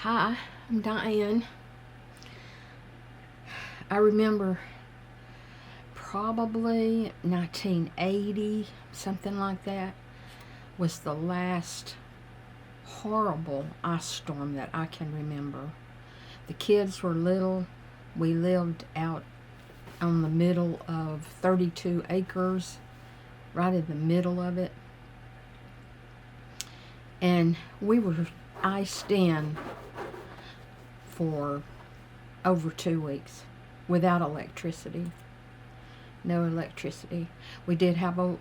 Hi, I'm Diane. I remember probably 1980, something like that, was the last horrible ice storm that I can remember. The kids were little. We lived out on the middle of 32 acres, right in the middle of it. And we were iced in for over 2 weeks without electricity. No electricity. We did have a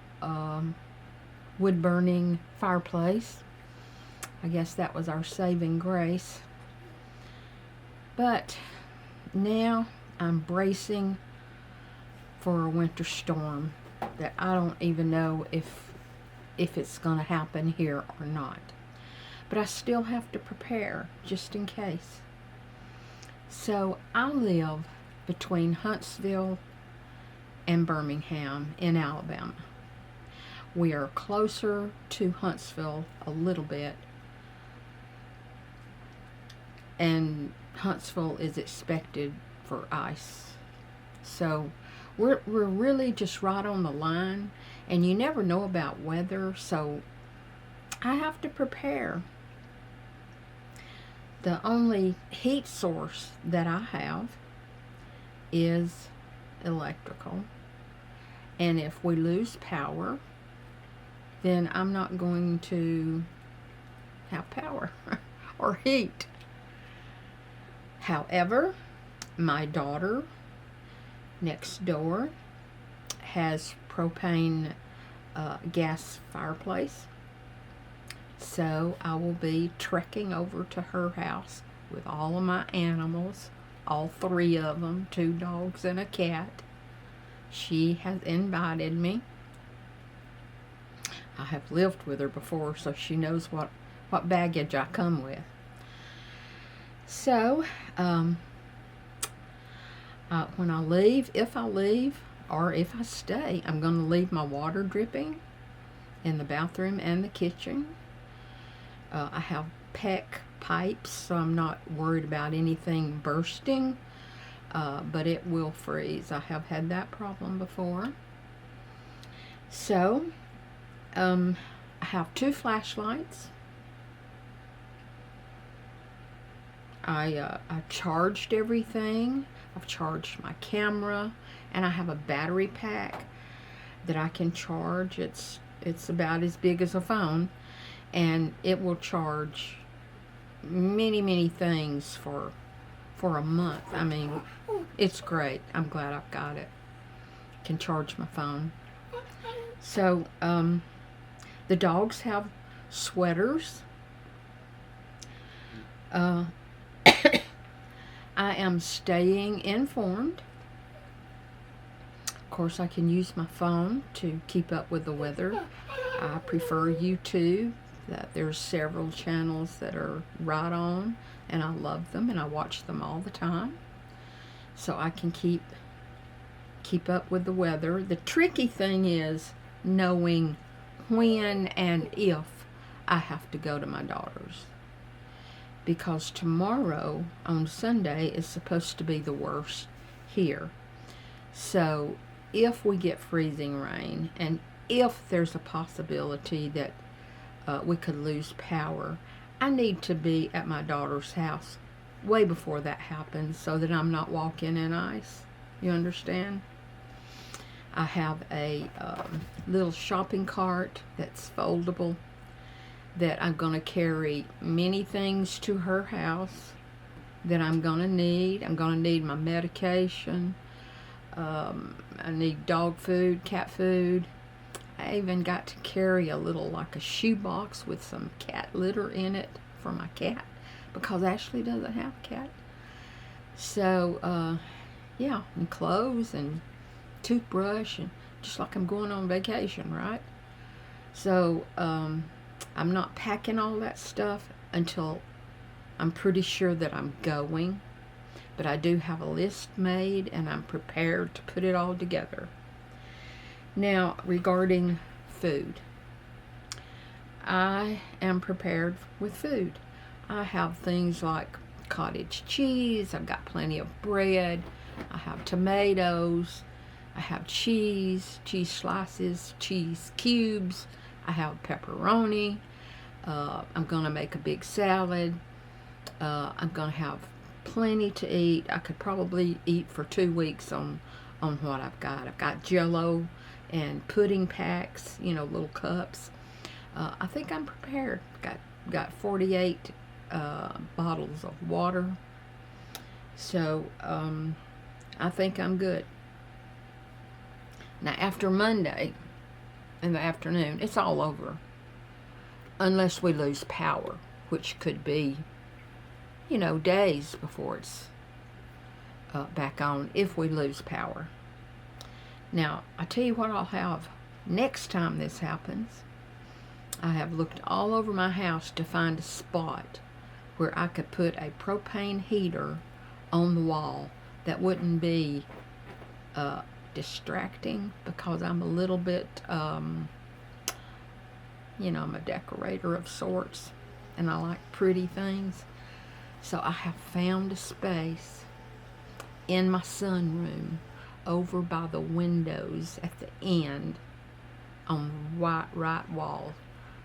wood burning fireplace. I guess that was our saving grace. But now I'm bracing for a winter storm that I don't even know if it's going to happen here or not. But I still have to prepare just in case. So I live between Huntsville and Birmingham in Alabama. We are closer to Huntsville a little bit, and Huntsville is expected for ice. So we're really just right on the line, and you never know about weather, so I have to prepare. The only heat source that I have is electrical. And if we lose power, then I'm not going to have power or heat. However, my daughter next door has propane gas fireplace. So I will be trekking over to her house with all of my animals, all 3 of them, 2 dogs and a cat. She has invited me. I have lived with her before, so she knows what baggage I come with. So, when I leave, if I leave, or if I stay, I'm going to leave my water dripping in the bathroom and the kitchen. I have PEX pipes, so I'm not worried about anything bursting, but it will freeze. I have had that problem before. So, I have 2 flashlights. I charged everything. I've charged my camera, and I have a battery pack that I can charge. It's about as big as a phone, and it will charge many things for a month. I mean, it's great. I'm glad I've got it. Can charge my phone. So the dogs have sweaters. I am staying informed. Of course, I can use my phone to keep up with the weather. I prefer YouTube. That there's several channels that are right on, and I love them, and I watch them all the time. So I can keep up with the weather. The tricky thing is knowing when and if I have to go to my daughter's, because tomorrow on Sunday is supposed to be the worst here. So if we get freezing rain, and if there's a possibility that we could lose power, I need to be at my daughter's house way before that happens, so that I'm not walking in ice. You understand? I have a little shopping cart that's foldable, that I'm going to carry many things to her house that I'm going to need. I'm going to need my medication. I need dog food, cat food. I even got to carry a little, like a shoe box with some cat litter in it for my cat, because Ashley doesn't have a cat. So, yeah, and clothes and toothbrush, and just like I'm going on vacation, right? So, I'm not packing all that stuff until I'm pretty sure that I'm going. But I do have a list made, and I'm prepared to put it all together. Now, regarding food, I am prepared with food. I have things like cottage cheese. I've got plenty of bread. I have tomatoes. I have cheese slices, cheese cubes. I have pepperoni. I'm going to make a big salad. I'm going to have plenty to eat. I could probably eat for 2 weeks on what I've got. I've got Jell-O and pudding packs, little cups. I think I'm prepared. Got 48 bottles of water. So I think I'm good. Now after Monday in the afternoon, it's all over. Unless we lose power, which could be, days before it's back on if we lose power. Now, I tell you what I'll have next time this happens. I have looked all over my house to find a spot where I could put a propane heater on the wall that wouldn't be distracting, because I'm a little bit, I'm a decorator of sorts, and I like pretty things. So I have found a space in my sunroom over by the windows at the end on the right wall,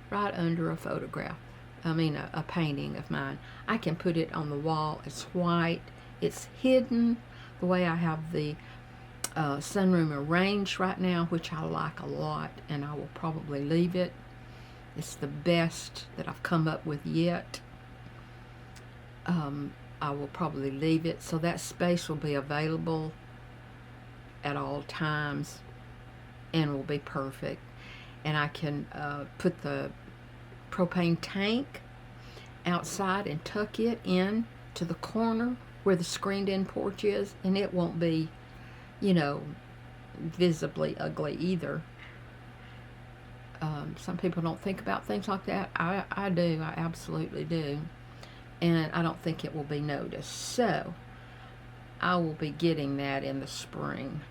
right under a photograph. A painting of mine. I can put it on the wall. It's white. It's hidden the way I have the sunroom arranged right now, which I like a lot, and I will probably leave it. It's the best that I've come up with yet. I will probably leave it, so that space will be available at all times and will be perfect. And I can put the propane tank outside and tuck it in to the corner where the screened-in porch is, and it won't be, visibly ugly either. Some people don't think about things like that. I do. I absolutely do. And I don't think it will be noticed. So I will be getting that in the spring.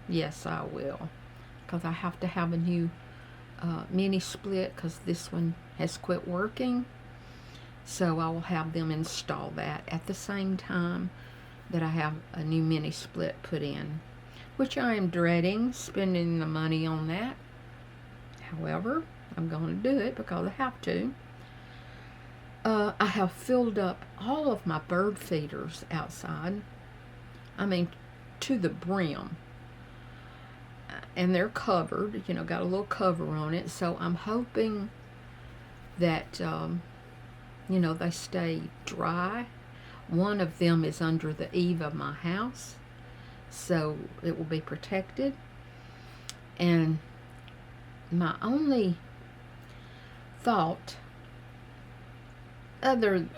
Yes, I will. Because I have to have a new mini split, because this one has quit working. So I will have them install that at the same time that I have a new mini split put in, which I am dreading spending the money on that. However, I'm going to do it because I have to. I have filled up all of my bird feeders outside. To the brim. And they're covered, got a little cover on it. So I'm hoping that, they stay dry. One of them is under the eave of my house, so it will be protected. And my only thought, I'm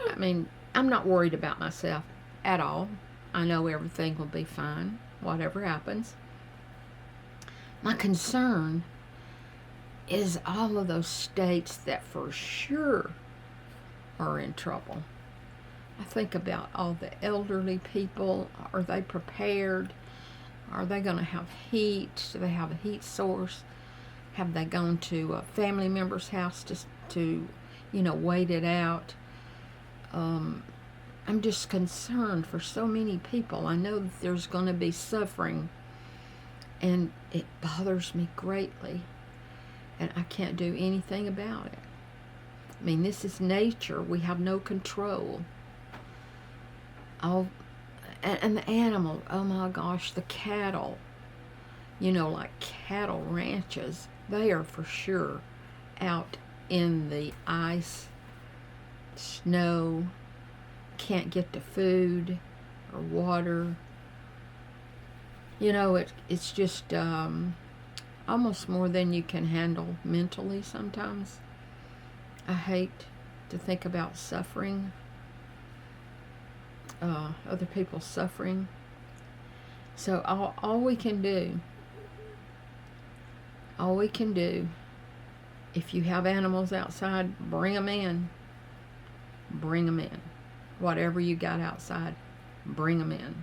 not worried about myself at all. I know everything will be fine, whatever happens. My concern is all of those states that for sure are in trouble. I think about all the elderly people. Are they prepared? Are they going to have heat? Do they have a heat source? Have they gone to a family member's house to wait it out? I'm just concerned for so many people. I know that there's going to be suffering, and it bothers me greatly, and I can't do anything about it. This is nature. We have no control. And the animal, oh my gosh, the cattle, like cattle ranches, they are for sure out in the ice, snow, can't get to food or water. It's just almost more than you can handle mentally sometimes. I hate to think about suffering, other people suffering. So all we can do, if you have animals outside, bring them in. Whatever you got outside, bring them in.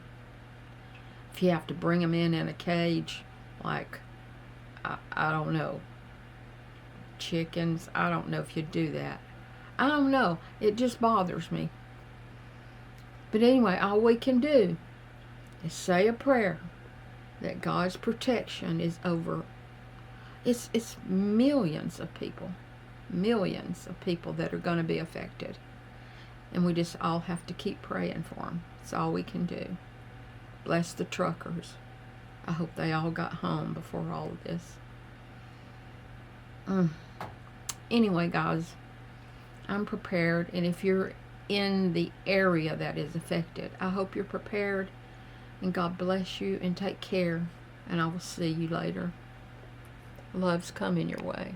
If you have to bring them in a cage, like, I don't know, chickens, I don't know if you do that. I don't know. It just bothers me. But anyway, all we can do is say a prayer that God's protection is over. It's millions of people that are going to be affected. And we just all have to keep praying for them. That's all we can do. Bless the truckers. I hope they all got home before all of this. Anyway, guys, I'm prepared. And if you're in the area that is affected, I hope you're prepared. And God bless you and take care. And I will see you later. Love's coming your way.